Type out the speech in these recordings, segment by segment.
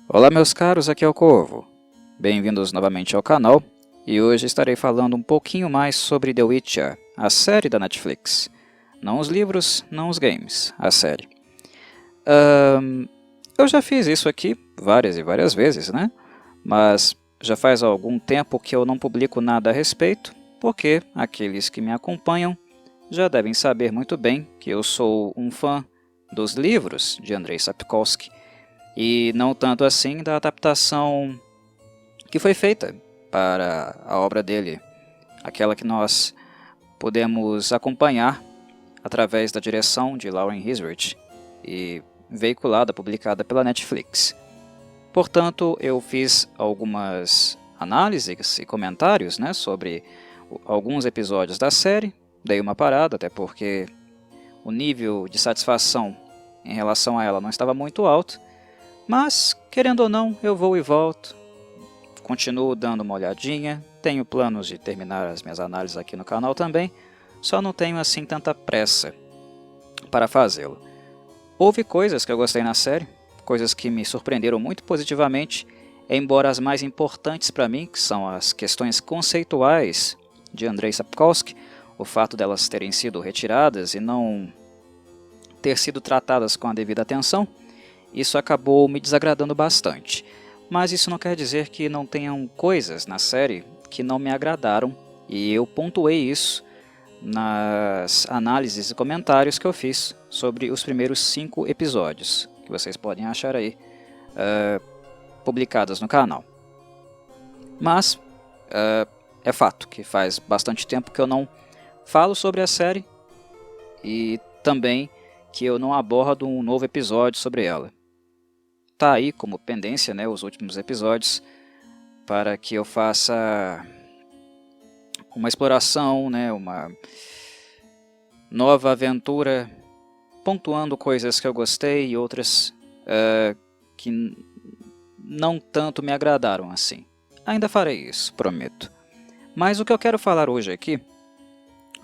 Olá meus caros, aqui é o Corvo. Bem-vindos novamente ao canal e hoje estarei falando um pouquinho mais sobre The Witcher, a série da Netflix. Não os livros, não os games, a série. Eu já fiz isso aqui várias e várias vezes, né? Mas já faz algum tempo que eu não publico nada a respeito, porque aqueles que me acompanham já devem saber muito bem que eu sou um fã dos livros de Andrzej Sapkowski, e não tanto assim da adaptação que foi feita para a obra dele, aquela que nós podemos acompanhar através da direção de Lauren Hissrich e veiculada, publicada pela Netflix. Portanto, eu fiz algumas análises e comentários, né, sobre alguns episódios da série, dei uma parada, até porque o nível de satisfação em relação a ela não estava muito alto, mas, querendo ou não, eu vou e volto, continuo dando uma olhadinha, tenho planos de terminar as minhas análises aqui no canal também, só não tenho assim tanta pressa para fazê-lo. Houve coisas que eu gostei na série, coisas que me surpreenderam muito positivamente, embora as mais importantes para mim, que são as questões conceituais de Andrzej Sapkowski, o fato delas terem sido retiradas e não ter sido tratadas com a devida atenção, isso acabou me desagradando bastante. Mas isso não quer dizer que não tenham coisas na série que não me agradaram, e eu pontuei isso nas análises e comentários que eu fiz sobre os primeiros 5 episódios, que vocês podem achar aí publicados no canal. Mas é fato que faz bastante tempo que eu não falo sobre a série e também que eu não abordo um novo episódio sobre ela. Tá aí como pendência, né, os últimos episódios, para que eu faça uma exploração, né, uma nova aventura, pontuando coisas que eu gostei e outras que não tanto me agradaram assim. Ainda farei isso, prometo. Mas o que eu quero falar hoje aqui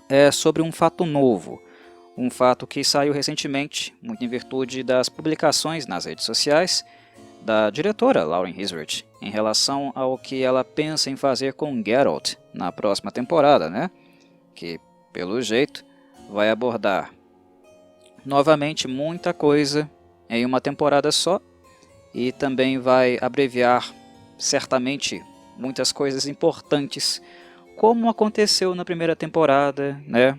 é sobre um fato novo, um fato que saiu recentemente, muito em virtude das publicações nas redes sociais da diretora Lauren Hissrich em relação ao que ela pensa em fazer com Geralt na próxima temporada, né? Que, pelo jeito, vai abordar novamente muita coisa em uma temporada só e também vai abreviar certamente muitas coisas importantes, como aconteceu na primeira temporada, né?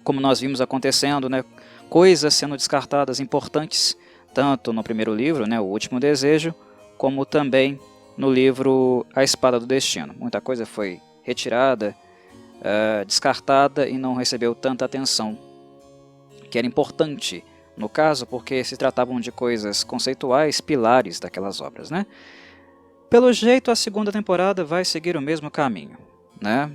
Como nós vimos acontecendo, né? Coisas sendo descartadas importantes, tanto no primeiro livro, né, O Último Desejo, como também no livro A Espada do Destino. Muita coisa foi retirada, descartada e não recebeu tanta atenção, que era importante no caso, porque se tratavam de coisas conceituais, pilares daquelas obras, né? Pelo jeito, a segunda temporada vai seguir o mesmo caminho, né?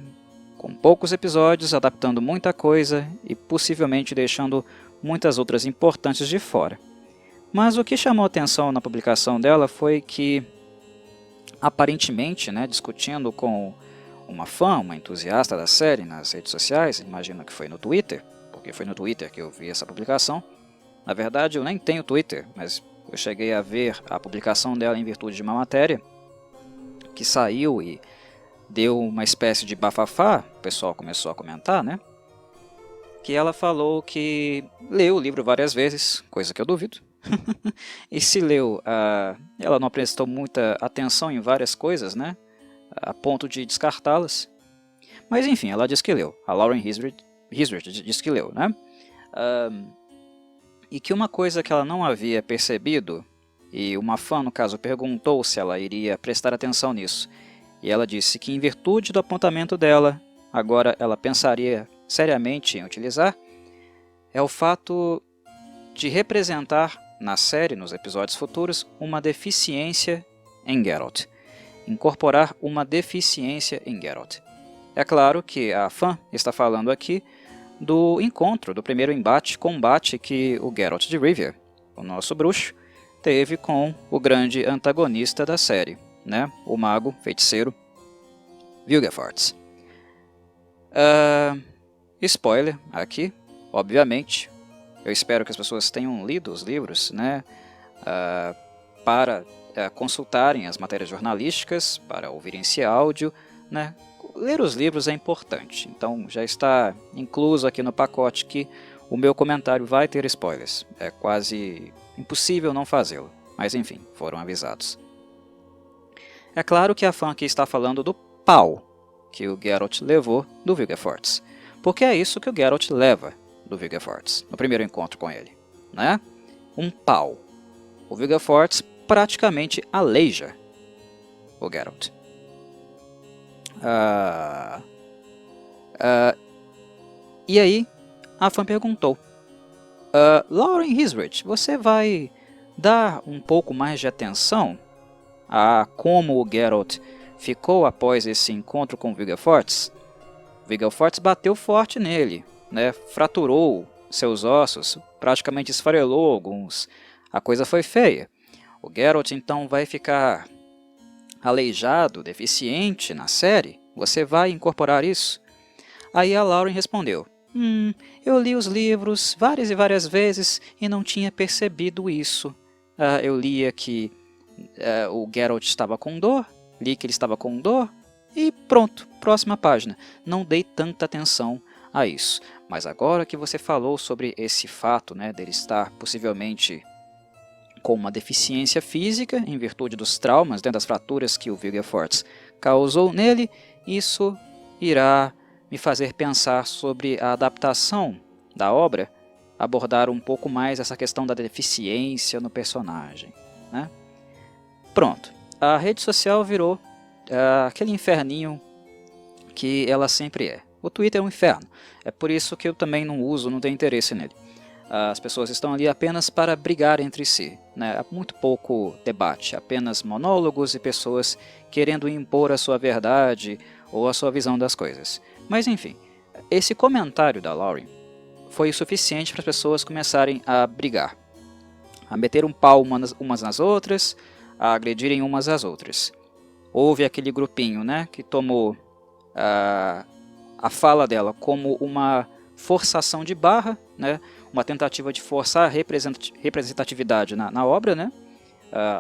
Com poucos episódios, adaptando muita coisa e possivelmente deixando muitas outras importantes de fora. Mas o que chamou atenção na publicação dela foi que, aparentemente, né, discutindo com uma fã, uma entusiasta da série nas redes sociais, imagino que foi no Twitter, porque foi no Twitter que eu vi essa publicação. Na verdade, eu nem tenho Twitter, mas eu cheguei a ver a publicação dela em virtude de uma matéria que saiu e deu uma espécie de bafafá, o pessoal começou a comentar, né? Que ela falou que leu o livro várias vezes, coisa que eu duvido. E se leu, ela não prestou muita atenção em várias coisas, né? A ponto de descartá-las. Mas enfim, ela diz que leu. A Lauren Hissrich diz que leu, né? E que uma coisa que ela não havia percebido, e uma fã, no caso, perguntou se ela iria prestar atenção nisso, e ela disse que, em virtude do apontamento dela, agora ela pensaria seriamente em utilizar, é o fato de representar na série, nos episódios futuros, uma deficiência em Geralt. Incorporar uma deficiência em Geralt. É claro que a fã está falando aqui do encontro, do primeiro combate que o Geralt de Rivia, o nosso bruxo, teve com o grande antagonista da série, né? O mago, feiticeiro, Vilgefortz. Spoiler aqui, obviamente. Eu espero que as pessoas tenham lido os livros, né? para consultarem as matérias jornalísticas, para ouvirem esse áudio, né? Ler os livros é importante, então já está incluso aqui no pacote que o meu comentário vai ter spoilers. É quase impossível não fazê-lo, mas enfim, foram avisados. É claro que a fã aqui está falando do pau que o Geralt levou do Vilgefortz, porque é isso que o Geralt leva do Vilgefortz no primeiro encontro com ele, né? Um pau. O Vilgefortz praticamente aleija o Geralt. E aí, a fã perguntou, Lauren Hisrich, você vai dar um pouco mais de atenção a como o Geralt ficou após esse encontro com o Vilgefortz? Vilgefortz bateu forte nele, né? Fraturou seus ossos, praticamente esfarelou alguns. A coisa foi feia. O Geralt então vai ficar aleijado, deficiente na série? Você vai incorporar isso? Aí a Lauren respondeu, eu li os livros várias e várias vezes e não tinha percebido isso. Eu lia que o Geralt estava com dor, li que ele estava com dor e pronto, próxima página. Não dei tanta atenção a isso. Mas agora que você falou sobre esse fato, né, dele estar possivelmente com uma deficiência física em virtude dos traumas, né, das fraturas que o Vilgefortz causou nele, isso irá me fazer pensar sobre a adaptação da obra, abordar um pouco mais essa questão da deficiência no personagem, né? Pronto, a rede social virou aquele inferninho que ela sempre é. O Twitter é um inferno, é por isso que eu também não uso, não tenho interesse nele. As pessoas estão ali apenas para brigar entre si, né? Há muito pouco debate, apenas monólogos e pessoas querendo impor a sua verdade ou a sua visão das coisas. Mas enfim, esse comentário da Lauren foi o suficiente para as pessoas começarem a brigar, a meter um pau umas nas outras, a agredirem umas às outras. Houve aquele grupinho, né, que tomou a fala dela como uma forçação de barra, né, uma tentativa de forçar a representatividade na obra, né,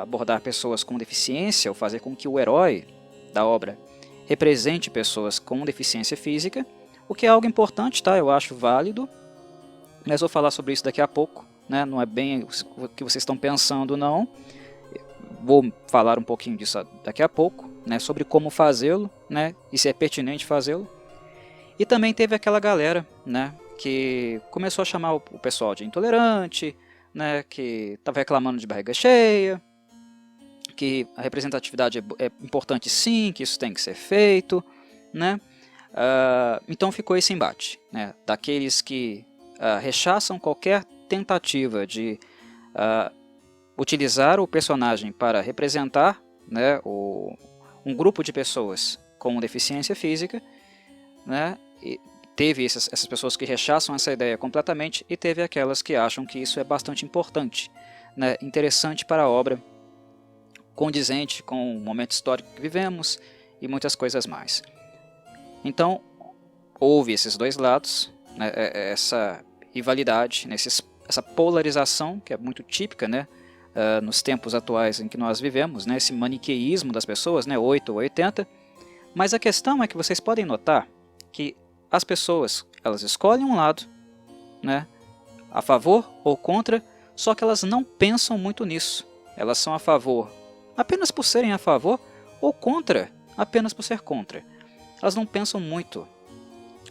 abordar pessoas com deficiência, ou fazer com que o herói da obra represente pessoas com deficiência física, o que é algo importante, tá? Eu acho válido, mas vou falar sobre isso daqui a pouco, né? Não é bem o que vocês estão pensando, não. Vou falar um pouquinho disso daqui a pouco, né? Sobre como fazê-lo, né? E se é pertinente fazê-lo. E também teve aquela galera, né, que começou a chamar o pessoal de intolerante, né, que estava reclamando de barriga cheia, que a representatividade é importante sim, que isso tem que ser feito, né? Então ficou esse embate, né, daqueles que rechaçam qualquer tentativa de utilizar o personagem para representar, né, um grupo de pessoas com deficiência física, né? E teve essas pessoas que rechaçam essa ideia completamente e teve aquelas que acham que isso é bastante importante, né, interessante para a obra, condizente com o momento histórico que vivemos e muitas coisas mais. Então, houve esses dois lados, né, essa rivalidade, essa polarização que é muito típica, né, nos tempos atuais em que nós vivemos, né, esse maniqueísmo das pessoas, né, 8 ou 80, mas a questão é que vocês podem notar que as pessoas, elas escolhem um lado, né, a favor ou contra, só que elas não pensam muito nisso. Elas são a favor apenas por serem a favor ou contra apenas por ser contra. Elas não pensam muito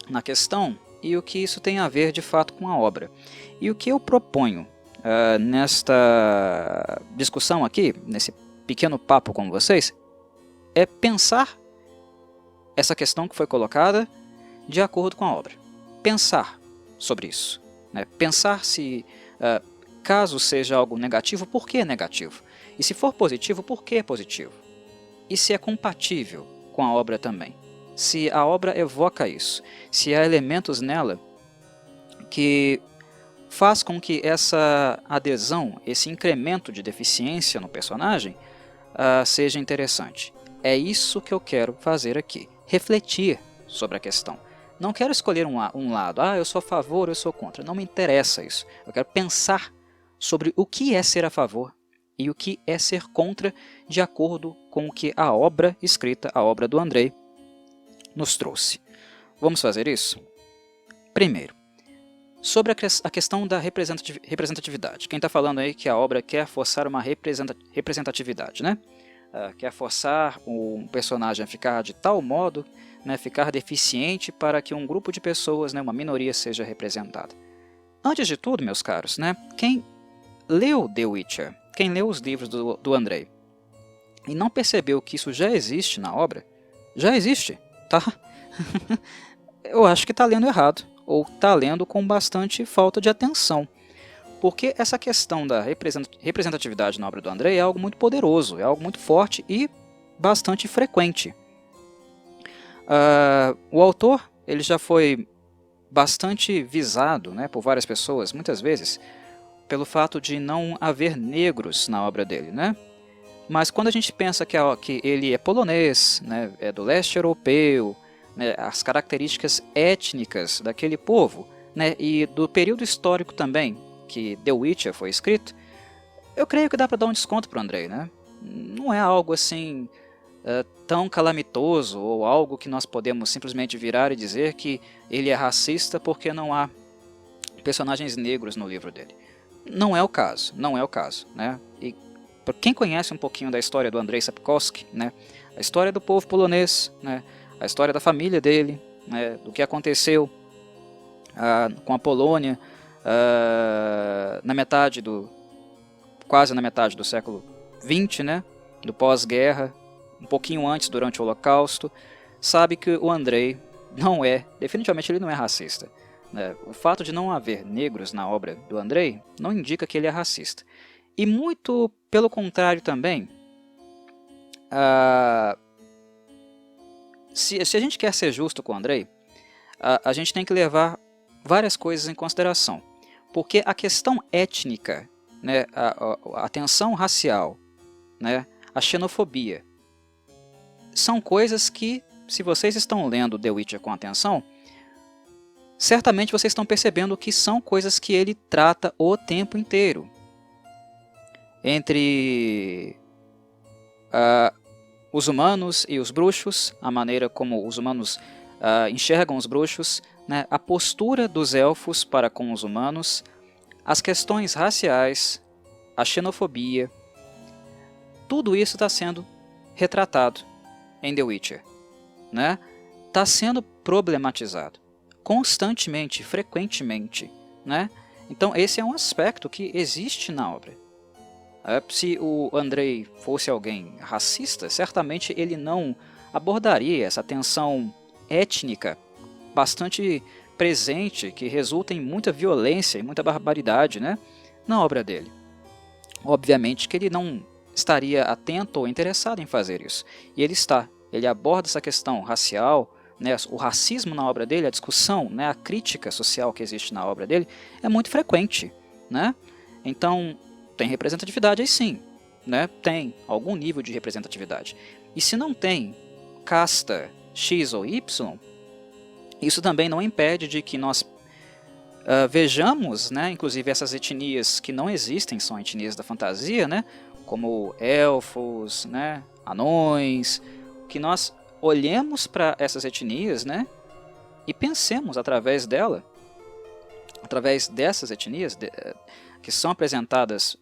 na questão e o que isso tem a ver de fato com a obra. E o que eu proponho nesta discussão aqui, nesse pequeno papo com vocês, é pensar essa questão que foi colocada de acordo com a obra. Pensar sobre isso, né? Pensar se, caso seja algo negativo, por que é negativo? E se for positivo, por que é positivo? E se é compatível com a obra também? Se a obra evoca isso, se há elementos nela que faz com que essa adesão, esse incremento de deficiência no personagem seja interessante. É isso que eu quero fazer aqui, refletir sobre a questão. Não quero escolher um lado, eu sou a favor, eu sou contra, não me interessa isso. Eu quero pensar sobre o que é ser a favor e o que é ser contra, de acordo com o que a obra escrita, a obra do Andrei, nos trouxe. Vamos fazer isso? Primeiro, sobre a questão da representatividade. Quem está falando aí que a obra quer forçar uma representatividade, né? Quer forçar um personagem a ficar de tal modo, né, ficar deficiente para que um grupo de pessoas, né, uma minoria, seja representada. Antes de tudo, meus caros, né, quem leu The Witcher, quem leu os livros do Andrei, e não percebeu que isso já existe na obra, já existe, tá? Eu acho que está lendo errado, ou está lendo com bastante falta de atenção. Porque essa questão da representatividade na obra do Andrei é algo muito poderoso, é algo muito forte e bastante frequente. O autor ele já foi bastante visado, né, por várias pessoas, muitas vezes, pelo fato de não haver negros na obra dele, né? Mas quando a gente pensa que ele é polonês, né, é do leste europeu, né, as características étnicas daquele povo, né, e do período histórico também, que The Witcher foi escrito, eu creio que dá para dar um desconto para o Andrei, né? Não é algo assim tão calamitoso ou algo que nós podemos simplesmente virar e dizer que ele é racista porque não há personagens negros no livro dele. Não é o caso, não é o caso, né? E para quem conhece um pouquinho da história do Andrei Sapkowski, né, a história do povo polonês, né, a história da família dele, né, do que aconteceu com a Polônia, quase na metade do século XX, né, do pós-guerra, um pouquinho antes, durante o Holocausto, sabe que o Andrei definitivamente ele não é racista. Né? O fato de não haver negros na obra do Andrei não indica que ele é racista. E muito pelo contrário também, se a gente quer ser justo com o Andrei, a gente tem que levar várias coisas em consideração. Porque a questão étnica, né, a tensão racial, né, a xenofobia, são coisas que, se vocês estão lendo The Witcher com atenção, certamente vocês estão percebendo que são coisas que ele trata o tempo inteiro. Entre os humanos e os bruxos, a maneira como os humanos enxergam os bruxos, né, a postura dos elfos para com os humanos, as questões raciais, a xenofobia, tudo isso está sendo retratado em The Witcher, né? Está sendo problematizado constantemente, frequentemente, né? Então esse é um aspecto que existe na obra. Se o Andrei fosse alguém racista, certamente ele não abordaria essa tensão étnica bastante presente, que resulta em muita violência e muita barbaridade, né, na obra dele. Obviamente que ele não estaria atento ou interessado em fazer isso. E ele está. Ele aborda essa questão racial, né, o racismo na obra dele, a discussão, né, a crítica social que existe na obra dele é muito frequente, né? Então, tem representatividade aí sim, né? Tem algum nível de representatividade. E se não tem casta X ou Y, isso também não impede de que nós vejamos, né, inclusive essas etnias que não existem, são etnias da fantasia, né, como elfos, né, anões, que nós olhemos para essas etnias, né, e pensemos através dessas etnias que são apresentadas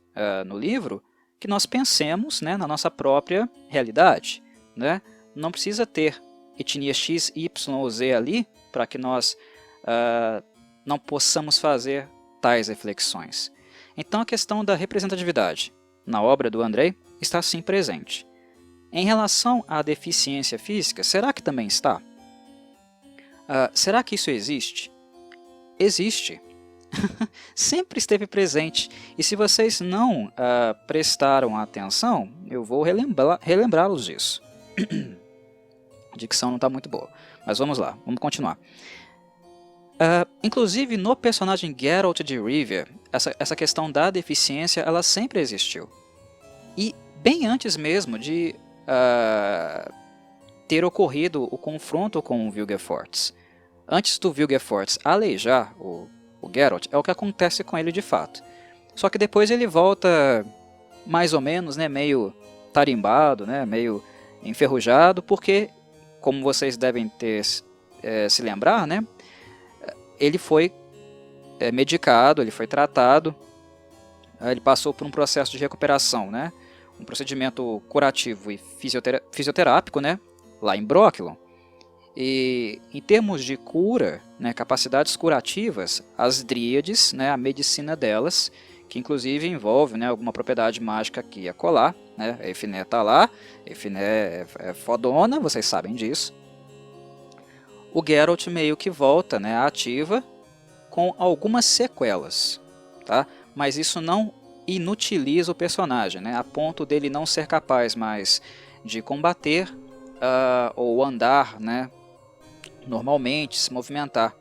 no livro, que nós pensemos, né, na nossa própria realidade, né? Não precisa ter etnia X, Y ou Z ali para que nós não possamos fazer tais reflexões. Então a questão da representatividade na obra do Andrei está sim presente. Em relação à deficiência física, será que também está? Será que isso existe? Existe. Sempre esteve presente. E se vocês não prestaram atenção, eu vou relembrá-los disso. A dicção não está muito boa. Mas vamos lá, vamos continuar. Inclusive no personagem Geralt de Rivia, essa questão da deficiência ela sempre existiu. E bem antes mesmo de ter ocorrido o confronto com o Vilgefortz. Antes do Vilgefortz aleijar o Geralt, é o que acontece com ele de fato. Só que depois ele volta mais ou menos, né, meio tarimbado, né, meio enferrujado, porque, como vocês devem ter se lembrar, né, ele foi medicado, ele foi tratado, ele passou por um processo de recuperação, né, um procedimento curativo e fisioterápico, né, lá em Brooklyn. E em termos de cura, né, capacidades curativas, as dríades, né, a medicina delas, que inclusive envolve, né, alguma propriedade mágica aqui e acolá, né, a Efiné está lá, a Efiné é fodona, vocês sabem disso. O Geralt meio que volta, né, ativa com algumas sequelas, tá? Mas isso não inutiliza o personagem, né, a ponto dele não ser capaz mais de combater ou andar, né, normalmente, se movimentar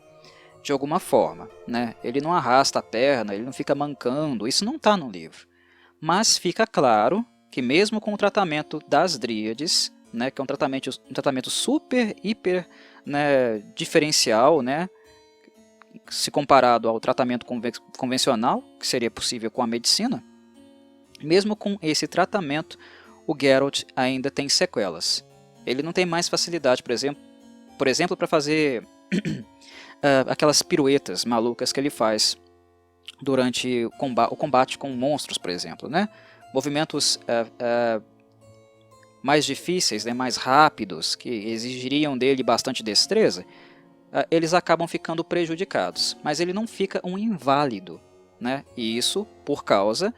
de alguma forma, né? Ele não arrasta a perna, ele não fica mancando, isso não está no livro. Mas fica claro que mesmo com o tratamento das dríades, né, que é um tratamento super, hiper, né, diferencial, né, se comparado ao tratamento convencional, que seria possível com a medicina, mesmo com esse tratamento, o Geralt ainda tem sequelas. Ele não tem mais facilidade, por exemplo, para fazer aquelas piruetas malucas que ele faz durante o combate com monstros, por exemplo, né? Movimentos mais difíceis, né, mais rápidos, que exigiriam dele bastante destreza, eles acabam ficando prejudicados. Mas ele não fica um inválido, né? E isso por causa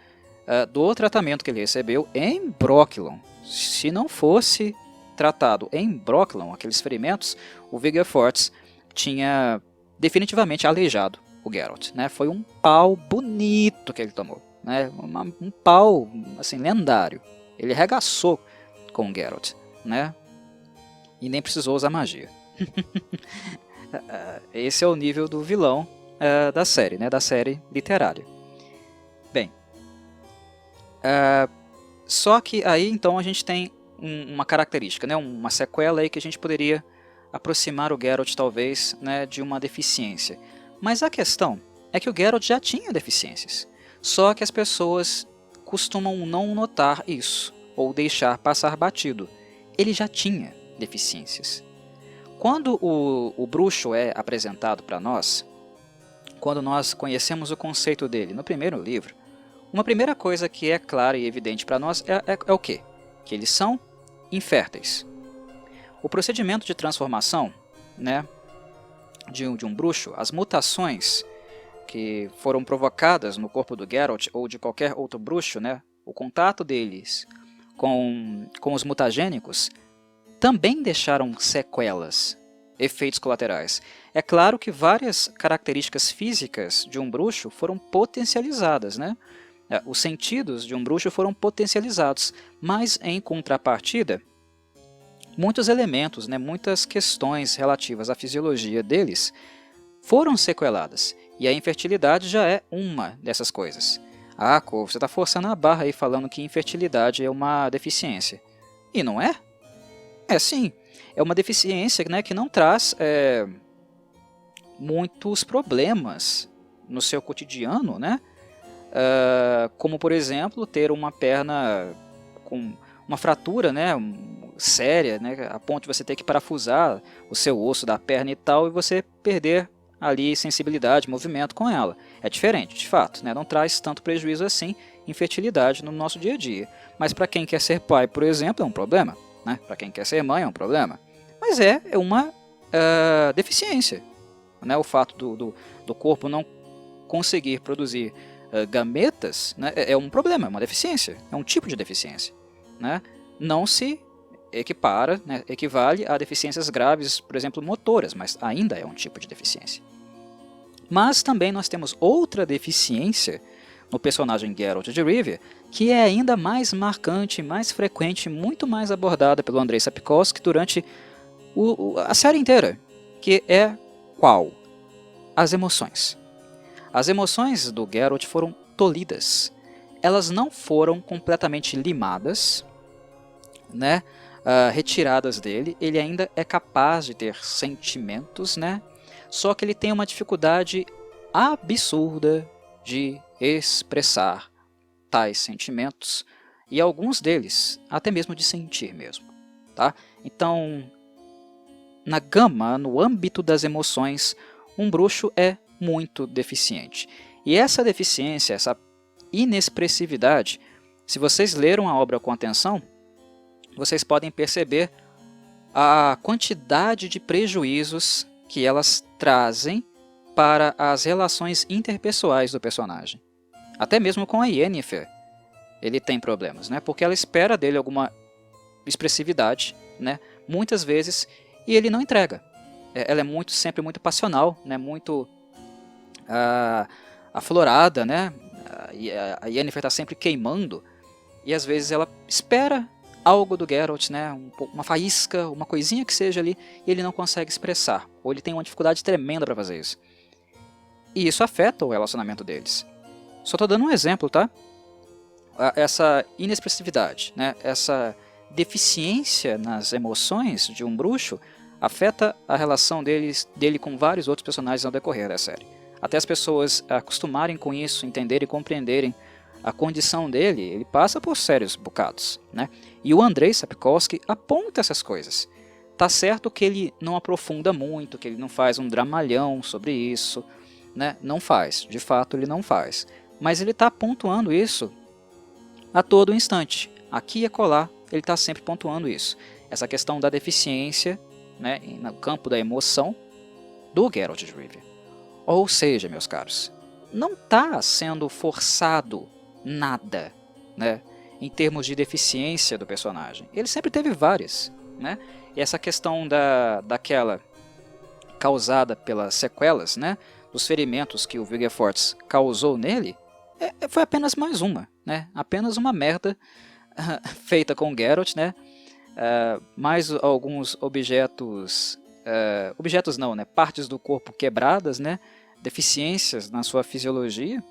do tratamento que ele recebeu em Brooklyn. Se não fosse tratado em Brooklyn, aqueles ferimentos, o Vigor Fortis tinha definitivamente aleijado o Geralt, né? Foi um pau bonito que ele tomou, né? Um pau assim, lendário. Ele arregaçou com o Geralt, né? E nem precisou usar magia. Esse é o nível do vilão da série, né? Da série literária. Bem, só que aí então a gente tem uma característica, né? Uma sequela aí que a gente poderia aproximar o Geralt talvez, né, de uma deficiência. Mas a questão é que o Geralt já tinha deficiências, só que as pessoas costumam não notar isso ou deixar passar batido. Ele já tinha deficiências. Quando o bruxo é apresentado para nós, quando nós conhecemos o conceito dele no primeiro livro, uma primeira coisa que é clara e evidente para nós é o quê? Que eles são inférteis. O procedimento de transformação, né, de um bruxo, as mutações que foram provocadas no corpo do Geralt ou de qualquer outro bruxo, né, o contato deles com os mutagênicos, também deixaram sequelas, efeitos colaterais. É claro que várias características físicas de um bruxo foram potencializadas, né? Os sentidos de um bruxo foram potencializados, mas em contrapartida, muitos elementos, né, muitas questões relativas à fisiologia deles foram sequeladas. E a infertilidade já é uma dessas coisas. Corvo, você está forçando a barra aí falando que infertilidade é uma deficiência. E não é? É sim. É uma deficiência, né, que não traz muitos problemas no seu cotidiano, né? Como, por exemplo, ter uma perna com uma fratura, né, séria, né, a ponto de você ter que parafusar o seu osso da perna e tal, e você perder ali sensibilidade, movimento com ela. É diferente, de fato, né, não traz tanto prejuízo assim, infertilidade no nosso dia a dia. Mas para quem quer ser pai, por exemplo, é um problema, né? Para quem quer ser mãe é um problema. Mas é uma deficiência, né? O fato do corpo não conseguir produzir gametas, né, é um problema, é uma deficiência, é um tipo de deficiência, né? Não se equipara, né, equivale a deficiências graves, por exemplo, motoras, mas ainda é um tipo de deficiência. Mas também nós temos outra deficiência no personagem Geralt de Rivia, que é ainda mais marcante, mais frequente, muito mais abordada pelo Andrei Sapkowski durante a série inteira, que é qual? As emoções. As emoções do Geralt foram tolhidas. Elas não foram completamente limadas, né, retiradas dele. Ele ainda é capaz de ter sentimentos, né, só que ele tem uma dificuldade absurda de expressar tais sentimentos, e alguns deles até mesmo de sentir mesmo. Tá? Então, na gama, no âmbito das emoções, um bruxo é muito deficiente. E essa deficiência, essa inexpressividade, se vocês leram a obra com atenção, vocês podem perceber a quantidade de prejuízos que elas trazem para as relações interpessoais do personagem. Até mesmo com a Yennefer, ele tem problemas, né? Porque ela espera dele alguma expressividade, né? Muitas vezes, e ele não entrega. Ela é sempre muito passional, né? Muito aflorada, né? A Yennefer está sempre queimando, e às vezes ela espera algo do Geralt, né? Uma faísca, uma coisinha que seja ali, e ele não consegue expressar, ou ele tem uma dificuldade tremenda para fazer isso. E isso afeta o relacionamento deles. Só estou dando um exemplo, tá? Essa inexpressividade, né? Essa deficiência nas emoções de um bruxo afeta a relação dele com vários outros personagens ao decorrer da série. Até as pessoas acostumarem com isso, entenderem e compreenderem a condição dele, ele passa por sérios bocados, né? E o Andrei Sapkowski aponta essas coisas. Tá certo que ele não aprofunda muito, que ele não faz um dramalhão sobre isso, né? Não faz, de fato ele não faz. Mas ele está pontuando isso a todo instante. Aqui e acolá, ele está sempre pontuando isso. Essa questão da deficiência, né, no campo da emoção do Geralt de Rivia. Ou seja, meus caros, não está sendo forçado nada, né, em termos de deficiência do personagem. Ele sempre teve várias, né? E essa questão daquela causada pelas sequelas, né, dos ferimentos que o Vilgefortz causou nele, foi apenas mais uma, né? Apenas uma merda feita com Geralt, né? Mais alguns objetos, objetos não, né? Partes do corpo quebradas, né? Deficiências na sua fisiologia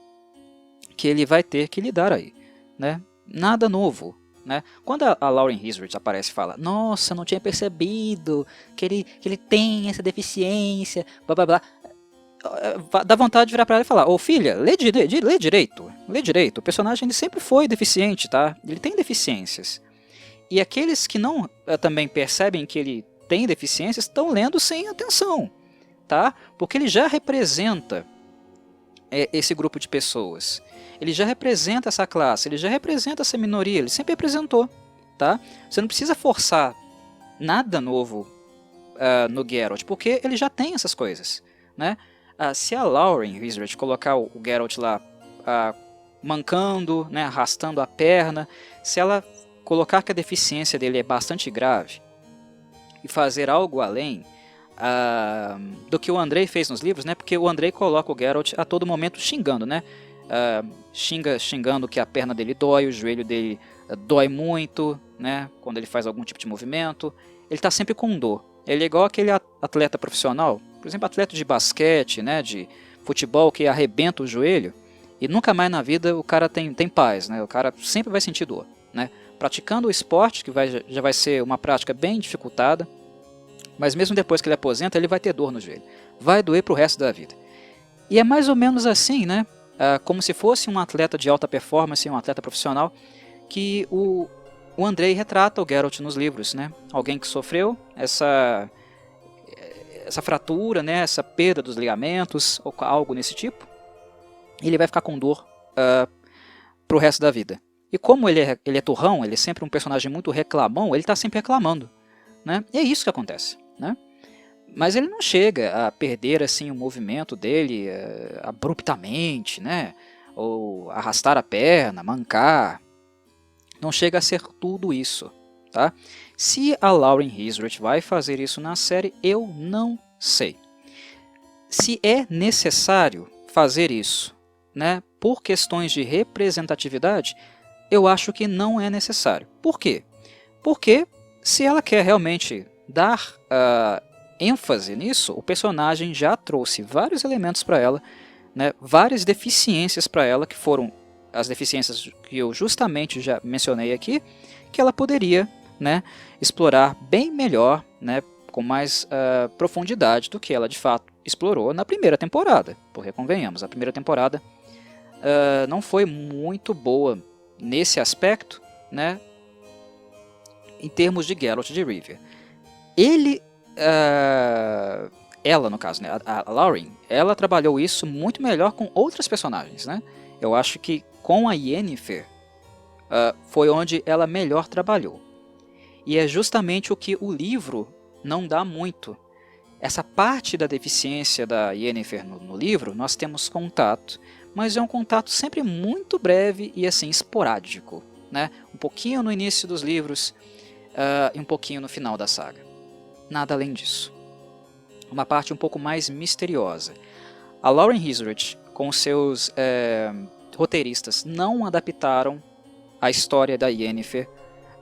que ele vai ter que lidar aí, né? Nada novo, né? Quando a Lauren Hissrich aparece e fala: nossa, não tinha percebido que ele tem essa deficiência, blá blá blá. Dá vontade de virar para ela e falar: ô filha, lê direito, o personagem ele sempre foi deficiente, tá? Ele tem deficiências. E aqueles que não também percebem que ele tem deficiências estão lendo sem atenção, tá? Porque ele já representa esse grupo de pessoas. Ele já representa essa classe, ele já representa essa minoria, ele sempre representou, tá? Você não precisa forçar nada novo no Geralt, porque ele já tem essas coisas, né? Se a Lauren Hissrich colocar o Geralt lá mancando, né, arrastando a perna, se ela colocar que a deficiência dele é bastante grave e fazer algo além do que o Andrei fez nos livros, né, porque o Andrei coloca o Geralt a todo momento xingando, né, xingando que a perna dele dói, o joelho dele dói muito, né, quando ele faz algum tipo de movimento, ele está sempre com dor. Ele é igual aquele atleta profissional, por exemplo, atleta de basquete, né, de futebol que arrebenta o joelho e nunca mais na vida o cara tem paz, né, o cara sempre vai sentir dor, né. Praticando o esporte, que já vai ser uma prática bem dificultada, mas mesmo depois que ele aposenta, ele vai ter dor no joelho. Vai doer para o resto da vida. E é mais ou menos assim, né? Como se fosse um atleta de alta performance, um atleta profissional, que o Andrei retrata o Geralt nos livros, né? Alguém que sofreu essa fratura, né? Essa perda dos ligamentos, ou algo nesse tipo, e ele vai ficar com dor para o resto da vida. E como ele é turrão, ele é sempre um personagem muito reclamão, ele está sempre reclamando, né? E é isso que acontece, né? Mas ele não chega a perder assim o movimento dele abruptamente, né? Ou arrastar a perna, mancar. Não chega a ser tudo isso, tá? Se a Lauren Hissrich vai fazer isso na série, eu não sei. Se é necessário fazer isso, né? Por questões de representatividade, eu acho que não é necessário. Por quê? Porque se ela quer realmente dar ênfase nisso, o personagem já trouxe vários elementos para ela, né, várias deficiências para ela, que foram as deficiências que eu justamente já mencionei aqui, que ela poderia, né, explorar bem melhor, né, com mais profundidade do que ela de fato explorou na primeira temporada. Porque convenhamos, a primeira temporada não foi muito boa nesse aspecto, né, em termos de Geralt de Rivia. Ele, ela no caso, né, a Lauren, ela trabalhou isso muito melhor com outras personagens, né? Eu acho que com a Yennefer foi onde ela melhor trabalhou. E é justamente o que o livro não dá muito. Essa parte da deficiência da Yennefer no livro, nós temos contato, mas é um contato sempre muito breve e assim esporádico, né? Um pouquinho no início dos livros e um pouquinho no final da saga. Nada além disso. Uma parte um pouco mais misteriosa. A Lauren Hissrich, com seus roteiristas, não adaptaram a história da Yennefer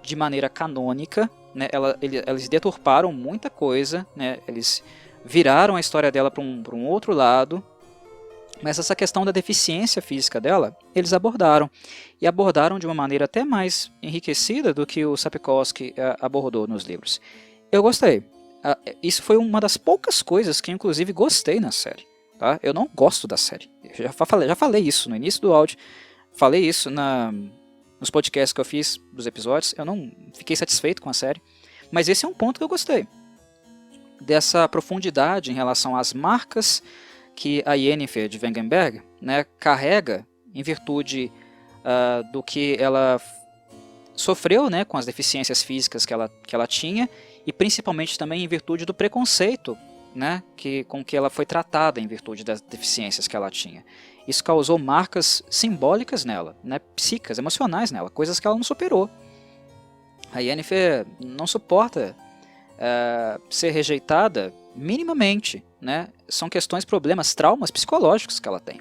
de maneira canônica, né? Eles deturparam muita coisa, né? Eles viraram a história dela para um outro lado, mas essa questão da deficiência física dela, eles abordaram. E abordaram de uma maneira até mais enriquecida do que o Sapkowski abordou nos livros. Eu gostei. Isso foi uma das poucas coisas que eu, inclusive, gostei na série. Tá? Eu não gosto da série. Eu já falei isso no início do áudio. Falei isso nos podcasts que eu fiz dos episódios. Eu não fiquei satisfeito com a série. Mas esse é um ponto que eu gostei. Dessa profundidade em relação às marcas que a Yennefer de Wengenberg, né, carrega em virtude do que ela sofreu, né, com as deficiências físicas que ela tinha, e principalmente também em virtude do preconceito, né, com que ela foi tratada em virtude das deficiências que ela tinha. Isso causou marcas simbólicas nela, né, psíquicas, emocionais nela, coisas que ela não superou. A Yennefer não suporta ser rejeitada minimamente, né? São questões, problemas, traumas psicológicos que ela tem.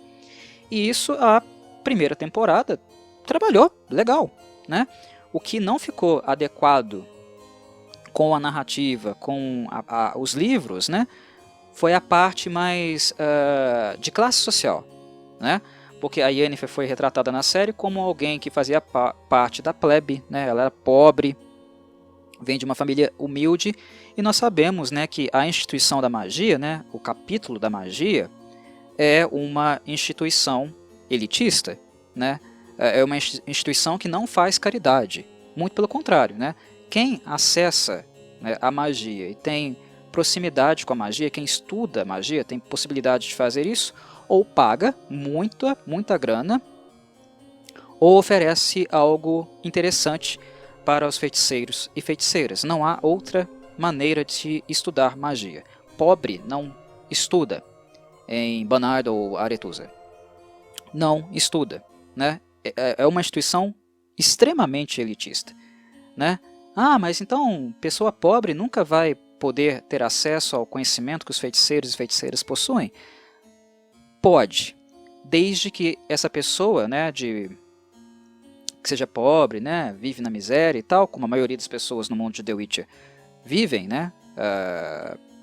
E isso a primeira temporada trabalhou legal, né? O que não ficou adequado com a narrativa, com os livros, né? Foi a parte mais de classe social, né? Porque a Yennefer foi retratada na série como alguém que fazia parte da plebe, né? Ela era pobre, vem de uma família humilde, e nós sabemos, né, que a instituição da magia, né, o capítulo da magia, é uma instituição elitista, né, é uma instituição que não faz caridade, muito pelo contrário, né, quem acessa, né, a magia e tem proximidade com a magia, quem estuda a magia, tem possibilidade de fazer isso, ou paga muita grana, ou oferece algo interessante para os feiticeiros e feiticeiras. Não há outra maneira de estudar magia. Pobre não estuda em Banard ou Aretusa. Não estuda, né? É uma instituição extremamente elitista, né? Mas então pessoa pobre nunca vai poder ter acesso ao conhecimento que os feiticeiros e feiticeiras possuem? Pode, desde que essa pessoa, né, que seja pobre, né, vive na miséria e tal, como a maioria das pessoas no mundo de The Witcher vivem, né,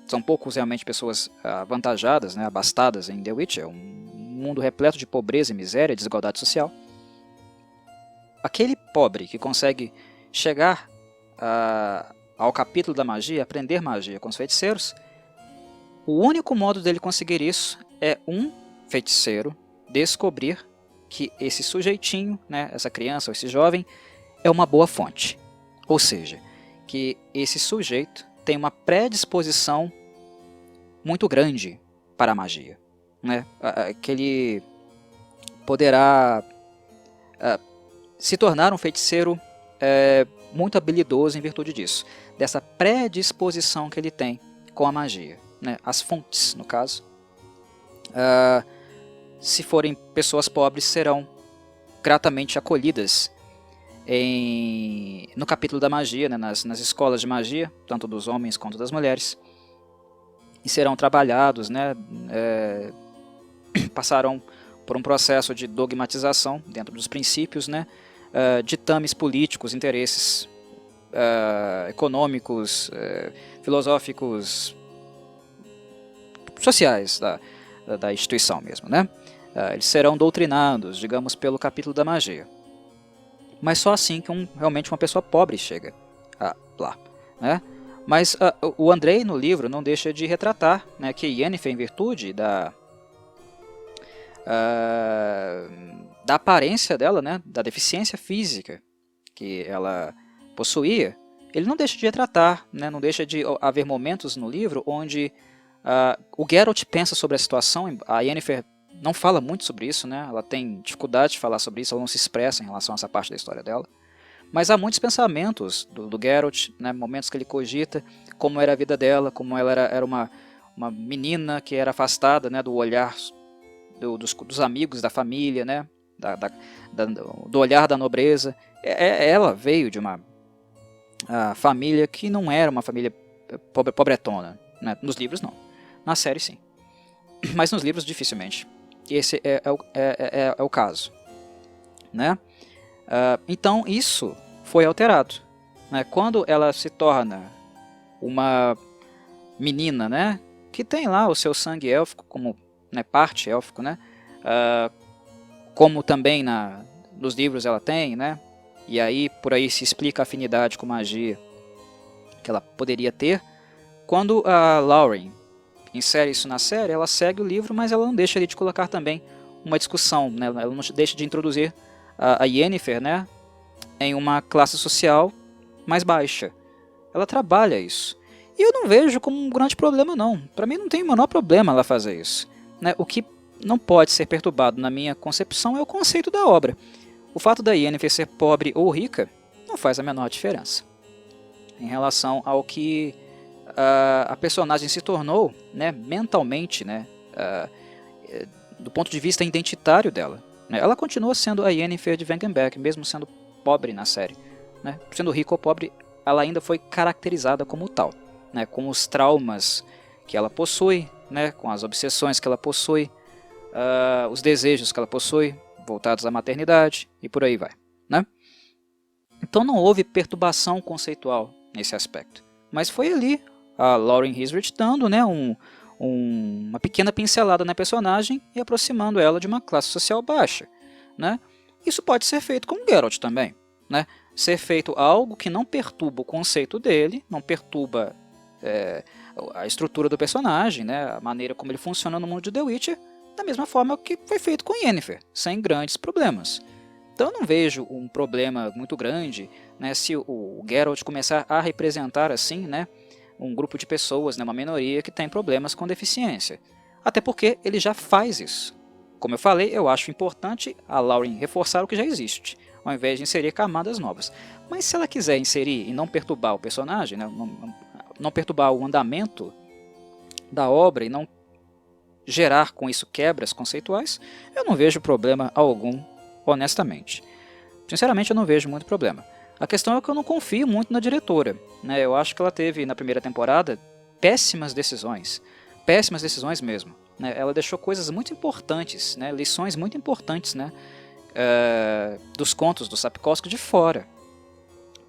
são poucos realmente pessoas avantajadas, né, abastadas em The Witcher, um mundo repleto de pobreza e miséria, desigualdade social. Aquele pobre que consegue chegar ao capítulo da magia, aprender magia com os feiticeiros, o único modo dele conseguir isso é um feiticeiro descobrir que esse sujeitinho, né, essa criança ou esse jovem, é uma boa fonte. Ou seja, que esse sujeito tem uma predisposição muito grande para a magia, né, que ele poderá se tornar um feiticeiro muito habilidoso em virtude disso, dessa predisposição que ele tem com a magia, né, as fontes, no caso. Se forem pessoas pobres, serão gratamente acolhidas no capítulo da magia, né, nas escolas de magia, tanto dos homens quanto das mulheres, e serão trabalhados, né, passarão por um processo de dogmatização dentro dos princípios, né, ditames políticos, interesses econômicos, filosóficos, sociais da instituição mesmo, né? Eles serão doutrinados, digamos, pelo capítulo da magia. Mas só assim que realmente uma pessoa pobre chega lá, né? Mas o Andrei, no livro, não deixa de retratar, né, que Yennefer, em virtude da aparência dela, né, da deficiência física que ela possuía, ele não deixa de retratar, né, não deixa de haver momentos no livro onde o Geralt pensa sobre a situação. A Yennefer não fala muito sobre isso, né, ela tem dificuldade de falar sobre isso, ela não se expressa em relação a essa parte da história dela. Mas há muitos pensamentos do Geralt, né, momentos que ele cogita como era a vida dela, como ela era uma menina que era afastada, né, do olhar dos amigos, da família, né, do olhar da nobreza. Ela veio de uma família que não era uma família pobretona, né, nos livros não, na série sim, mas nos livros dificilmente. Esse é o caso, né? Então isso foi alterado, né? Quando ela se torna uma menina, né, que tem lá o seu sangue élfico, como, né, parte élfico, né, como também nos livros ela tem, né, e aí por aí se explica a afinidade com magia que ela poderia ter. Quando a Lauren insere isso na série, ela segue o livro, mas ela não deixa de colocar também uma discussão, né, ela não deixa de introduzir a Yennefer, né, em uma classe social mais baixa. Ela trabalha isso. E eu não vejo como um grande problema, não. Para mim não tem o menor problema ela fazer isso, né? O que não pode ser perturbado na minha concepção é o conceito da obra. O fato da Yennefer ser pobre ou rica não faz a menor diferença em relação ao que a personagem se tornou, né, mentalmente, né, do ponto de vista identitário dela. Ela continua sendo a Yennefer de Wengenberg, mesmo sendo pobre na série, né? Sendo rica ou pobre, ela ainda foi caracterizada como tal, né? Com os traumas que ela possui, né? Com as obsessões que ela possui, os desejos que ela possui, voltados à maternidade, e por aí vai, né? Então não houve perturbação conceitual nesse aspecto, mas foi ali a Lauren Hisrich dando, né, uma pequena pincelada na personagem e aproximando ela de uma classe social baixa, né? Isso pode ser feito com Geralt também, né? Ser feito algo que não perturba o conceito dele, não perturba a estrutura do personagem, né? A maneira como ele funciona no mundo de The Witcher, da mesma forma que foi feito com Yennefer, sem grandes problemas. Então eu não vejo um problema muito grande, né, se o Geralt começar a representar assim, né, um grupo de pessoas, né, uma minoria que tem problemas com deficiência. Até porque ele já faz isso. Como eu falei, eu acho importante a Lauren reforçar o que já existe, ao invés de inserir camadas novas. Mas se ela quiser inserir e não perturbar o personagem, né, não perturbar o andamento da obra e não gerar com isso quebras conceituais, eu não vejo problema algum, honestamente. Sinceramente, eu não vejo muito problema. A questão é que eu não confio muito na diretora, né? Eu acho que ela teve, na primeira temporada, péssimas decisões mesmo, né? Ela deixou coisas muito importantes, né? Lições muito importantes, né? Dos contos do Sapkowski de fora,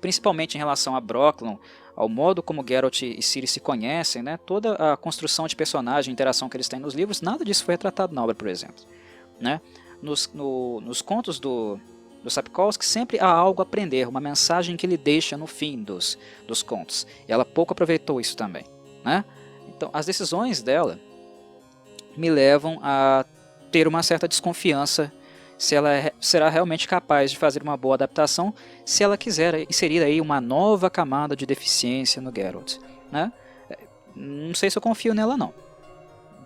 principalmente em relação a Brocklon, ao modo como Geralt e Ciri se conhecem, né? Toda a construção de personagem, interação que eles têm nos livros, nada disso foi retratado na obra, por exemplo, né? Nos contos do Sapkowski sempre há algo a aprender, uma mensagem que ele deixa no fim dos contos. E ela pouco aproveitou isso também, né? Então, as decisões dela me levam a ter uma certa desconfiança se ela será realmente capaz de fazer uma boa adaptação, se ela quiser inserir aí uma nova camada de deficiência no Geralt, né? Não sei se eu confio nela não.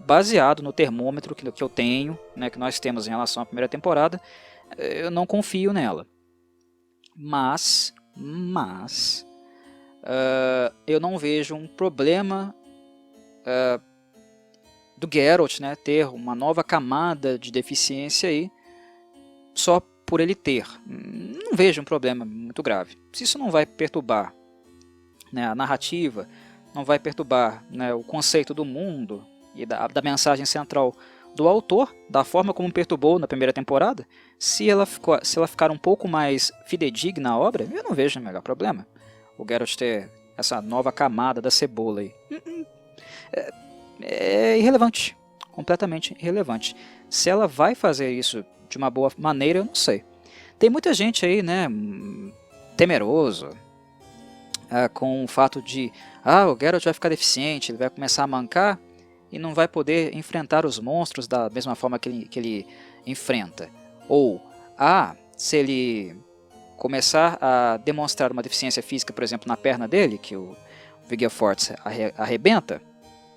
Baseado no termômetro que eu tenho, né, que nós temos em relação à primeira temporada, eu não confio nela. Mas eu não vejo um problema do Geralt, né, ter uma nova camada de deficiência aí, só por ele ter. Não vejo um problema muito grave. Se isso não vai perturbar, né, a narrativa, não vai perturbar, né, o conceito do mundo e da mensagem central do autor, da forma como perturbou na primeira temporada, se ela ficar um pouco mais fidedigna à obra, eu não vejo o melhor problema. O Geralt ter essa nova camada da cebola aí. É irrelevante, completamente irrelevante. Se ela vai fazer isso de uma boa maneira, eu não sei. Tem muita gente aí, né, temeroso com o fato de o Geralt vai ficar deficiente, ele vai começar a mancar e não vai poder enfrentar os monstros da mesma forma que ele enfrenta. Ou se ele começar a demonstrar uma deficiência física, por exemplo, na perna dele, que o Vigefort arrebenta,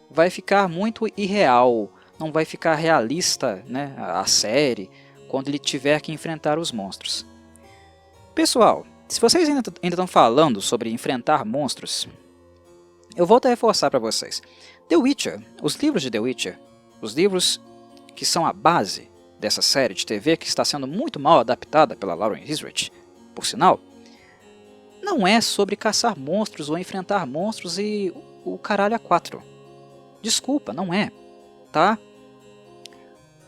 vai ficar muito irreal, não vai ficar realista, né, a série, quando ele tiver que enfrentar os monstros. Pessoal, se vocês ainda estão falando sobre enfrentar monstros, eu volto a reforçar para vocês. The Witcher, os livros de The Witcher, os livros que são a base dessa série de TV, que está sendo muito mal adaptada pela Lauren Hisrich, por sinal, não é sobre caçar monstros ou enfrentar monstros e o caralho a quatro. Desculpa, não é, tá?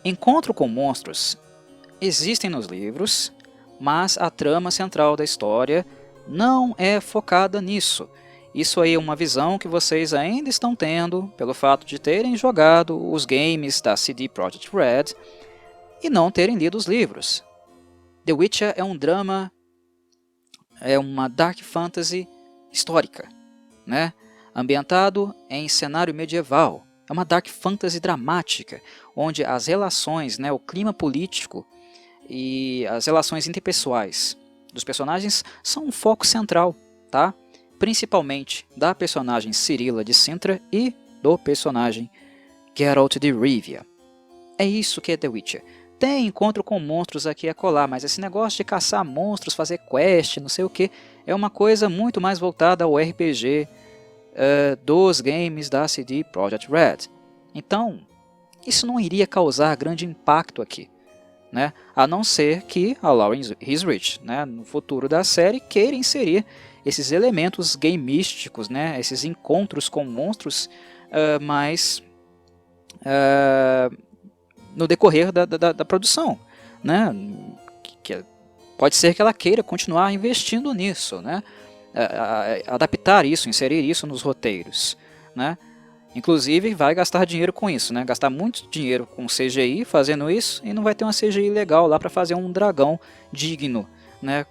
Encontro com monstros existem nos livros, mas a trama central da história não é focada nisso. Isso aí é uma visão que vocês ainda estão tendo pelo fato de terem jogado os games da CD Projekt Red e não terem lido os livros. The Witcher é um drama, é uma dark fantasy histórica, né? Ambientado em cenário medieval. É uma dark fantasy dramática, onde as relações, né, o clima político e as relações interpessoais dos personagens são um foco central, tá? Principalmente da personagem Cirilla de Cintra e do personagem Geralt de Rivia. É isso que é The Witcher. Tem encontro com monstros aqui e acolá, mas esse negócio de caçar monstros, fazer quest, não sei o que, é uma coisa muito mais voltada ao RPG dos games da CD Projekt Red. Então, isso não iria causar grande impacto aqui, né? A não ser que a Lauren Hisrich, né, no futuro da série, queira inserir esses elementos gameísticos, né, esses encontros com monstros, mas no decorrer da produção, né? Pode ser que ela queira continuar investindo nisso, né? Adaptar isso, inserir isso nos roteiros, né? Inclusive vai gastar dinheiro com isso, né? Gastar muito dinheiro com CGI fazendo isso e não vai ter uma CGI legal lá para fazer um dragão digno, né?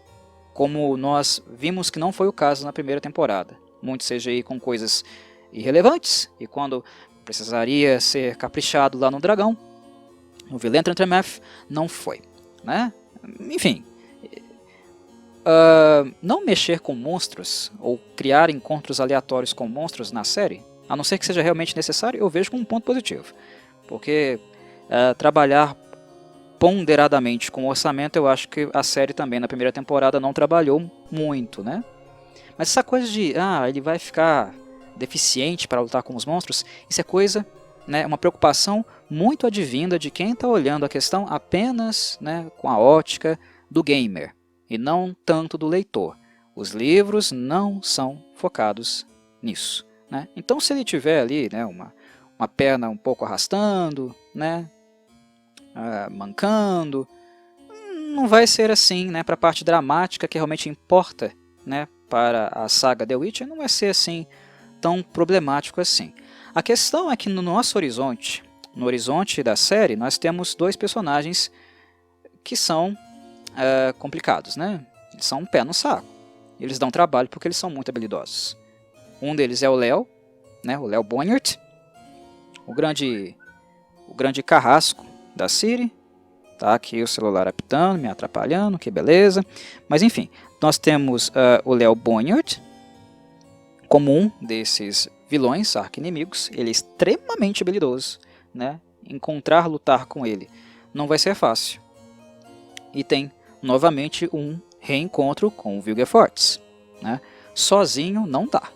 Como nós vimos que não foi o caso na primeira temporada. Muito CGI com coisas irrelevantes e quando precisaria ser caprichado lá no dragão, no Villain Entremeth, não foi, né? Enfim. Não mexer com monstros ou criar encontros aleatórios com monstros na série, a não ser que seja realmente necessário, eu vejo como um ponto positivo. Porque trabalhar ponderadamente com orçamento, eu acho que a série também na primeira temporada não trabalhou muito, né? Mas essa coisa de ele vai ficar deficiente para lutar com os monstros, isso é coisa, né, uma preocupação muito advinda de quem está olhando a questão apenas, né, com a ótica do gamer e não tanto do leitor. Os livros não são focados nisso, né? Então se ele tiver ali, né, uma perna um pouco arrastando, né, mancando, não vai ser assim, né, para a parte dramática que realmente importa, né, para a saga The Witcher, não vai ser assim tão problemático assim. A questão é que no nosso horizonte, no horizonte da série, nós temos dois personagens que são complicados, né? Eles são um pé no saco. Eles dão trabalho porque eles são muito habilidosos. Um deles é o Léo, né? O Léo Bonyard, o grande carrasco da Ciri. Tá aqui o celular apitando, me atrapalhando, que beleza. Mas enfim, nós temos o Léo Bonyard como um desses vilões, arqui-inimigos. Ele é extremamente habilidoso, né? Lutar com ele não vai ser fácil. E tem novamente um reencontro com o Vilgefortz, né? Sozinho não dá.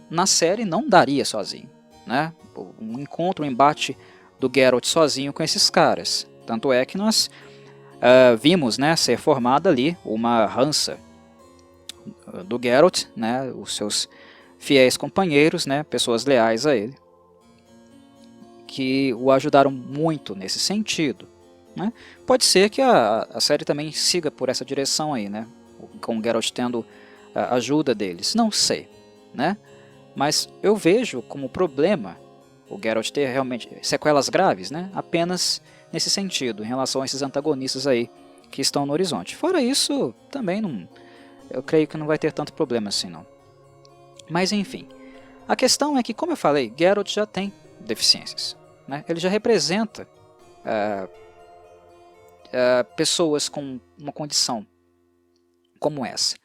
Na série não daria sozinho, né? Um encontro, um embate do Geralt sozinho com esses caras. Tanto é que nós vimos, né, ser formada ali uma rança do Geralt, né? Os seus fiéis companheiros, né, pessoas leais a ele, que o ajudaram muito nesse sentido, né? Pode ser que a série também siga por essa direção aí, né? Com o Geralt tendo a ajuda deles, não sei, né? Mas eu vejo como problema o Geralt ter realmente sequelas graves, né? Apenas nesse sentido, em relação a esses antagonistas aí que estão no horizonte. Fora isso, também não, eu creio que não vai ter tanto problema assim, não. Mas enfim, a questão é que, como eu falei, Geralt já tem deficiências, né? Ele já representa pessoas com uma condição como essa.